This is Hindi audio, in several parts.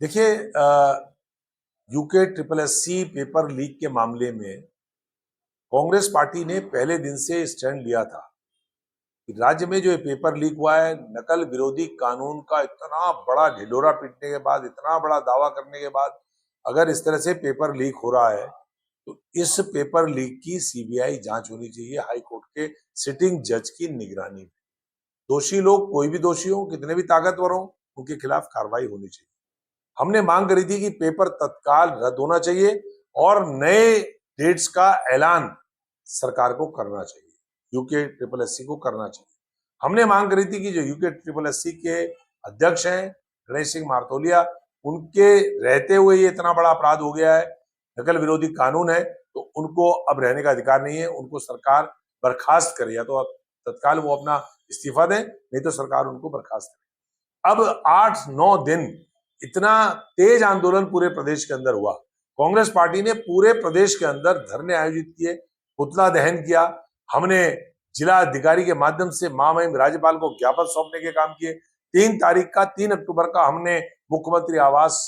देखिए, UK triple SC paper leak के मामले में कांग्रेस पार्टी ने पहले दिन से स्टैंड लिया था कि राज्य में जो ये पेपर लीक हुआ है, नकल विरोधी कानून का इतना बड़ा ढिंढोरा पीटने के बाद, इतना बड़ा दावा करने के बाद अगर इस तरह से पेपर लीक हो रहा है तो इस पेपर लीक की सीबीआई जांच होनी चाहिए हाई कोर्ट के सिटिंग जज की निगरानी में। दोषी लोग, कोई भी दोषी हो, कितने भी ताकतवर हो, उनके खिलाफ कार्रवाई होनी चाहिए। हमने मांग करी थी कि पेपर तत्काल रद्द होना चाहिए और नए डेट्स का ऐलान सरकार को करना चाहिए, यूके ट्रिपल एससी को करना चाहिए। हमने मांग करी थी कि जो यूके ट्रिपल एससी के अध्यक्ष हैं गणेश सिंह मारतोलिया, उनके रहते हुए ये इतना बड़ा अपराध हो गया है, नकल विरोधी कानून है, तो उनको अब रहने का अधिकार नहीं है। उनको सरकार बर्खास्त करे, या तो अब तत्काल वो अपना इस्तीफा दें, नहीं तो सरकार उनको बर्खास्त करे। अब 8-9 दिन इतना तेज आंदोलन पूरे प्रदेश के अंदर हुआ। कांग्रेस पार्टी ने पूरे प्रदेश के अंदर धरने आयोजित किए, पुतला दहन किया। हमने जिला अधिकारी के माध्यम से महामहिम राज्यपाल को ज्ञापन सौंपने के काम किए। 3 अक्टूबर का हमने मुख्यमंत्री आवास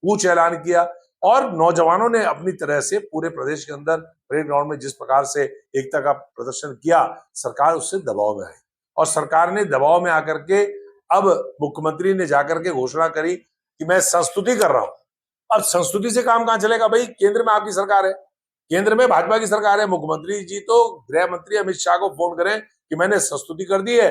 कूच ऐलान किया और नौजवानों ने अपनी तरह से पूरे प्रदेश के अंदर परेड ग्राउंड में जिस प्रकार से एकता का प्रदर्शन किया, सरकार उससे दबाव में आई और सरकार ने दबाव में आकर के अब मुख्यमंत्री ने जाकर के घोषणा करी कि मैं संस्तुति कर रहा हूं। अब संस्तुति से काम कहां चलेगा भाई? केंद्र में आपकी सरकार है, केंद्र में भाजपा की सरकार है। मुख्यमंत्री जी तो गृह मंत्री अमित शाह को फोन करें कि मैंने संस्तुति कर दी है,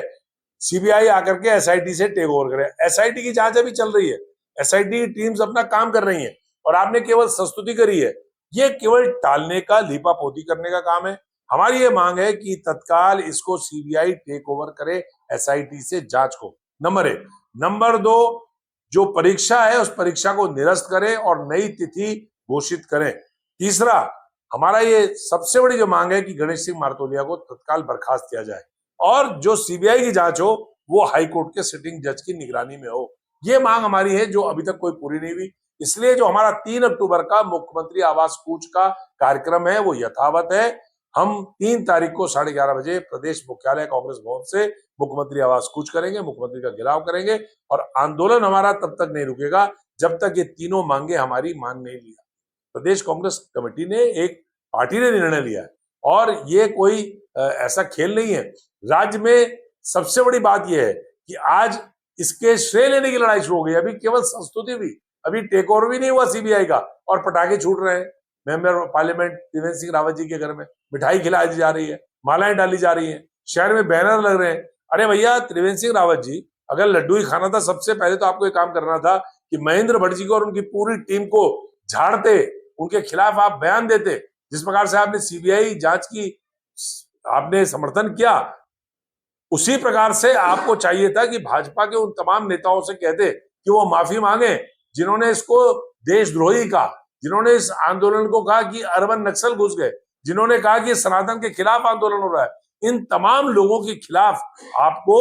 सीबीआई आकर के एसआईटी से टेक ओवर करे। एसआईटी की जांच अभी चल रही है, एसआईटी की टीम्स अपना काम कर रही है और आपने केवल संस्तुति करी है। ये केवल टालने का, लीपापोती करने का काम है। हमारी ये मांग है कि तत्काल इसको सीबीआई टेक ओवर करे एसआईटी से जांच को, नंबर 1। नंबर 2, जो परीक्षा है उस परीक्षा को निरस्त करें और नई तिथि घोषित करें। तीसरा, हमारा ये सबसे बड़ी जो मांग है कि गणेश सिंह मारतोलिया को तत्काल बर्खास्त किया जाए और जो सीबीआई की जांच हो वो हाई कोर्ट के सिटिंग जज की निगरानी में हो। ये मांग हमारी है जो अभी तक कोई पूरी नहीं हुई। इसलिए जो हमारा 3 अक्टूबर का मुख्यमंत्री आवास कूच का कार्यक्रम है वो यथावत है। हम 3 तारीख को 11:30 बजे प्रदेश मुख्यालय कांग्रेस भवन से मुख्यमंत्री आवास कूच करेंगे, मुख्यमंत्री का घेराव करेंगे और आंदोलन हमारा तब तक नहीं रुकेगा जब तक ये तीनों मांगे हमारी मान नहीं लिया। प्रदेश कांग्रेस कमेटी ने, एक पार्टी ने निर्णय लिया है और ये कोई ऐसा खेल नहीं है। राज्य में सबसे बड़ी बात यह है कि आज इसके श्रेय लेने की लड़ाई शुरू हो गई। अभी केवल संस्तुति हुई, अभी टेक ओवर भी नहीं हुआ सीबीआई का और पटाखे छूट रहे हैं। Member of parliament Trivendra Singh Rawat ji के घर में मिठाई खिलाई जा रही है, मालाएं डाली जा रही है, शहर में बैनर लग रहे हैं। अरे भैया त्रिवेंद्र सिंह रावत जी, अगर लड्डू ही खाना था सबसे पहले तो आपको एक काम करना था कि महेंद्र भट्ट जी को और उनकी पूरी टीम को झाड़ते, उनके खिलाफ आप बयान देते। जिस प्रकार से आपने सीबीआई जांच की आपने समर्थन किया, उसी प्रकार से आपको चाहिए था कि भाजपा के उन तमाम नेताओं से कहते कि वो माफी मांगे जिन्होंने इसको देशद्रोही कहा, जिन्होंने इस आंदोलन को कहा कि अरबन नक्सल घुस गए, जिन्होंने कहा कि सनातन के खिलाफ आंदोलन हो रहा है। इन तमाम लोगों के खिलाफ आपको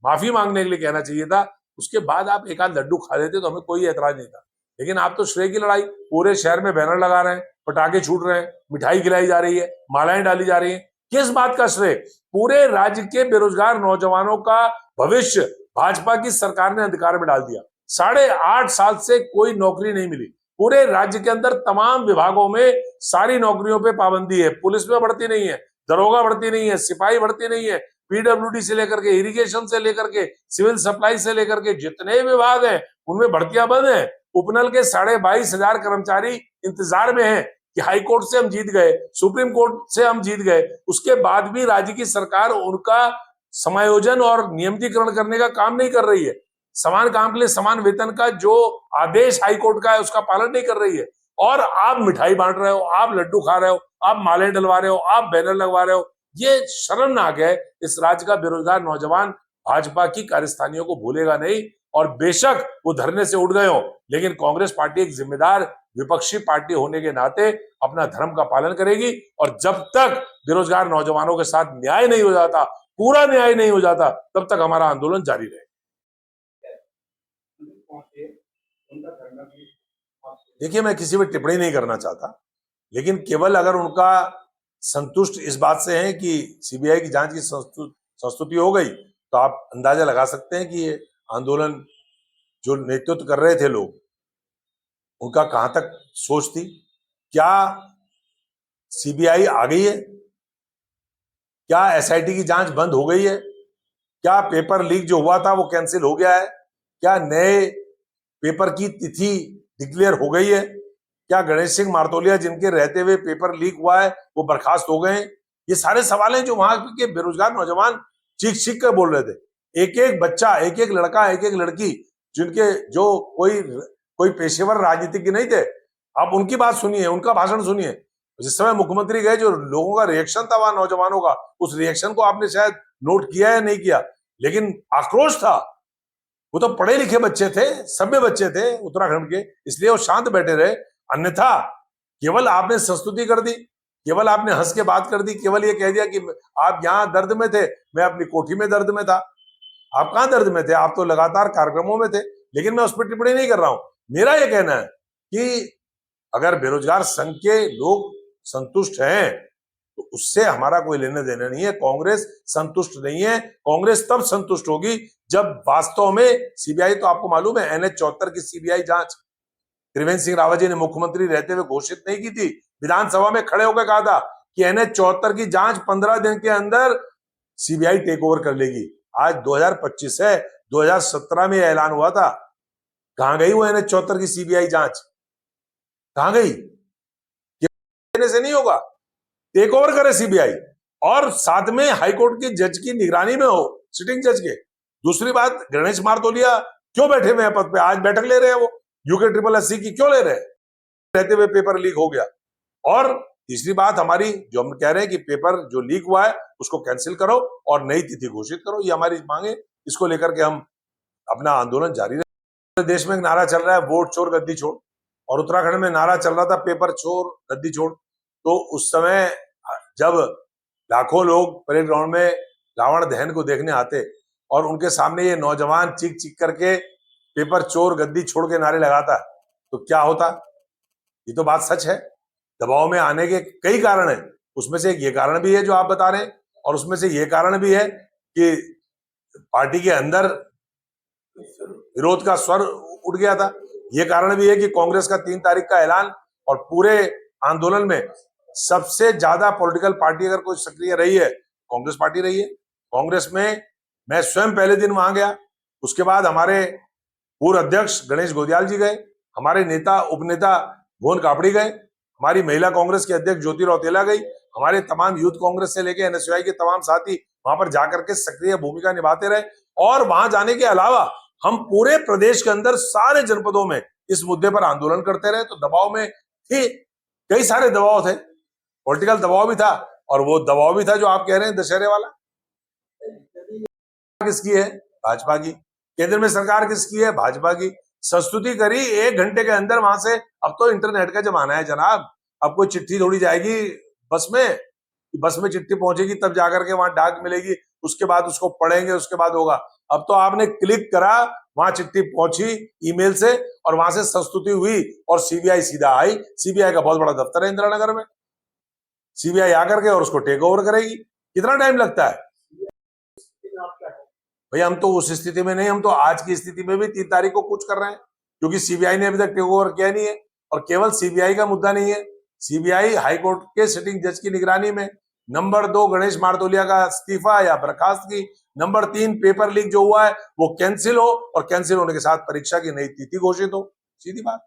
माफी मांगने के लिए कहना चाहिए था। उसके बाद आप एक आध लड्डू खा लेते तो हमें कोई एतराज नहीं था। लेकिन आप तो श्रेय की लड़ाई, पूरे शहर में बैनर लगा रहे हैं, पटाखे छूट रहे हैं, मिठाई खिलाई जा रही है, मालाएं डाली जा रही है। किस बात का श्रेय? पूरे राज्य के बेरोजगार नौजवानों का भविष्य भाजपा की सरकार ने अंधकार में डाल दिया। 8.5 साल से कोई नौकरी नहीं मिली। पूरे राज्य के अंदर तमाम विभागों में सारी नौकरियों पे पाबंदी है। पुलिस में भर्ती नहीं है, दरोगा भर्ती नहीं है, सिपाही भर्ती नहीं है, पीडब्ल्यूडी से लेकर के इरिगेशन से लेकर के सिविल सप्लाई से लेकर के जितने विभाग हैं उनमें भर्तियां बंद है। उपनल के 22,500 कर्मचारी इंतजार में हैं कि हाई कोर्ट से हम जीत गए, सुप्रीम कोर्ट से हम जीत गए, उसके बाद भी राज्य की सरकार उनका समायोजन और नियमितीकरण करने का काम नहीं कर रही है। समान काम के लिए समान वेतन का जो आदेश हाई कोर्ट का है उसका पालन नहीं कर रही है। और आप मिठाई बांट रहे हो, आप लड्डू खा रहे हो, आप माले डलवा रहे हो, आप बैनर लगवा रहे हो। ये शर्मनाक है। इस राज्य का बेरोजगार नौजवान भाजपा की कार्यस्थानियों को भूलेगा नहीं और बेशक वो धरने से उठ गए हो, लेकिन कांग्रेस पार्टी एक जिम्मेदार विपक्षी पार्टी होने के नाते अपना धर्म का पालन करेगी और जब तक बेरोजगार नौजवानों के साथ न्याय नहीं हो जाता, पूरा न्याय नहीं हो जाता, तब तक हमारा आंदोलन जारी रहेगा। देखिए, मैं किसी पर टिप्पणी नहीं करना चाहता, लेकिन केवल अगर उनका संतुष्ट इस बात से है कि सीबीआई की जांच की संस्तुति हो गई तो आप अंदाजा लगा सकते हैं कि ये आंदोलन जो नेतृत्व कर रहे थे लोग, उनका कहां तक सोच थी? क्या सीबीआई आ गई है? क्या एसआईटी की जांच बंद हो गई है? क्या पेपर लीक जो हुआ था वो कैंसिल हो गया है? क्या नए पेपर की तिथि डिक्लेयर हो गई है? क्या गणेश सिंह मार्तोलिया जिनके रहते हुए पेपर लीक हुआ है वो बर्खास्त हो गए? ये सारे सवाल हैं जो वहां के बेरोजगार नौजवान चीख चीख कर बोल रहे थे। एक एक बच्चा, एक एक लड़का, एक एक लड़की जिनके जो कोई पेशेवर राजनीतिज्ञ नहीं थे, आप उनकी बात सुनिए, उनका भाषण सुनिए। जिस समय मुख्यमंत्री गए, जो लोगों का रिएक्शन था वहां नौजवानों का, उस रिएक्शन को आपने शायद नोट किया या नहीं किया, लेकिन आक्रोश था। वो तो पढ़े लिखे बच्चे थे, सभ्य बच्चे थे उत्तराखंड के, इसलिए वो शांत बैठे रहे। अन्यथा केवल आपने संस्तुति कर दी, केवल आपने हंस के बात कर दी, केवल ये कह दिया कि आप यहाँ दर्द में थे, मैं अपनी कोठी में दर्द में था। आप कहां दर्द में थे? आप तो लगातार कार्यक्रमों में थे। लेकिन मैं उस पर टिप्पणी नहीं कर रहा हूं। मेरा ये कहना है कि अगर बेरोजगार संघ के लोग संतुष्ट हैं तो उससे हमारा कोई लेने देना नहीं है। कांग्रेस संतुष्ट नहीं है। कांग्रेस तब संतुष्ट होगी जब वास्तव में सीबीआई, तो आपको मालूम है NH 74 की सीबीआई जांच त्रिवेंद्र सिंह रावत जी ने मुख्यमंत्री रहते हुए घोषित नहीं की थी। विधानसभा में खड़े होकर कहा था कि NH 74 की जांच 15 दिन के अंदर सीबीआई टेक ओवर कर लेगी। आज 2025 है, 2017 में ऐलान हुआ था। कहां गई वो NH 74 की सीबीआई जांच? कहां गई? देने से नहीं होगा, टेक ओवर करे सीबीआई, और साथ में हाईकोर्ट की जज की निगरानी में हो, सिटिंग जज के। दूसरी बात, गणेश मार्तोलिया क्यों बैठे हुए हैं पद पे? आज बैठक ले रहे हैं वो, यूके SSS की क्यों ले रहे हैं? रहते हुए पेपर लीक हो गया। और तीसरी बात हमारी, जो हम कह रहे हैं कि पेपर जो लीक हुआ है उसको कैंसिल करो और नई तिथि घोषित करो, ये हमारी मांगे। इसको लेकर के हम अपना आंदोलन जारी रखें। देश में एक नारा चल रहा है, वोट चोर गद्दी छोड़, और उत्तराखंड में नारा चल रहा था, पेपर चोर गद्दी छोड़। तो उस समय जब लाखों लोग परेड ग्राउंड में रावण दहन को देखने आते और उनके सामने ये नौजवान चीख चीख करके पेपर चोर गद्दी छोड़ के नारे लगाता, तो क्या होता? ये तो बात सच है। दबाव में आने के कई कारण हैं, उसमें से एक ये कारण भी है जो आप बता रहे हैं, और उसमें से ये कारण भी है कि पार्टी के अंदर विरोध का स्वर उठ गया था। ये कारण भी है कि कांग्रेस का 3 तारीख का ऐलान, और पूरे आंदोलन में सबसे ज्यादा पॉलिटिकल पार्टी अगर कोई सक्रिय रही है, कांग्रेस पार्टी रही है। कांग्रेस में मैं स्वयं पहले दिन वहां गया, उसके बाद हमारे पूर्व अध्यक्ष गणेश गोदियाल जी गए, हमारे नेता उपनेता भुवन कापड़ी गए, हमारी महिला कांग्रेस के अध्यक्ष ज्योति रौतेला गई, हमारे तमाम यूथ कांग्रेस से लेकर NSY के तमाम साथी वहां पर जाकर के सक्रिय भूमिका निभाते रहे। और वहां जाने के अलावा हम पूरे प्रदेश के अंदर सारे जनपदों में इस मुद्दे पर आंदोलन करते रहे। तो दबाव में थे, कई सारे दबाव थे, पॉलिटिकल दबाव भी था, और वो दबाव भी था जो आप कह रहे हैं दशहरे वाला। किसकी है? भाजपा की। केंद्र में सरकार किसकी है? भाजपा की। संस्तुति करी 1 घंटे के अंदर वहां से। अब तो इंटरनेट का जमाना है जनाब, अब कोई चिट्ठी थोड़ी जाएगी बस में, बस में चिट्ठी पहुंचेगी तब जाकर के वहां डाक मिलेगी, उसके बाद उसको पढ़ेंगे, उसके बाद होगा। अब तो आपने क्लिक करा, वहां चिट्ठी पहुंची ईमेल से, और वहां से संस्तुति हुई और सीबीआई सीधा आई। सीबीआई का बहुत बड़ा दफ्तर है इंदिरा नगर में, सीबीआई आकर के और उसको टेक ओवर करेगी। कितना टाइम लगता है भाई? हम तो उस स्थिति में नहीं, हम तो आज की स्थिति में भी 3 तारीख को कुछ कर रहे हैं, क्योंकि सीबीआई ने अभी तक टेक ओवर किया नहीं है। और केवल सीबीआई का मुद्दा नहीं है, सीबीआई हाईकोर्ट के सिटिंग जज की निगरानी में। नंबर 2, गणेश मार्तोलिया का इस्तीफा या बर्खास्त की। नंबर 3, पेपर लीक जो हुआ है वो कैंसिल हो, और कैंसिल होने के साथ परीक्षा की नई तिथि घोषित हो। सीधी बात।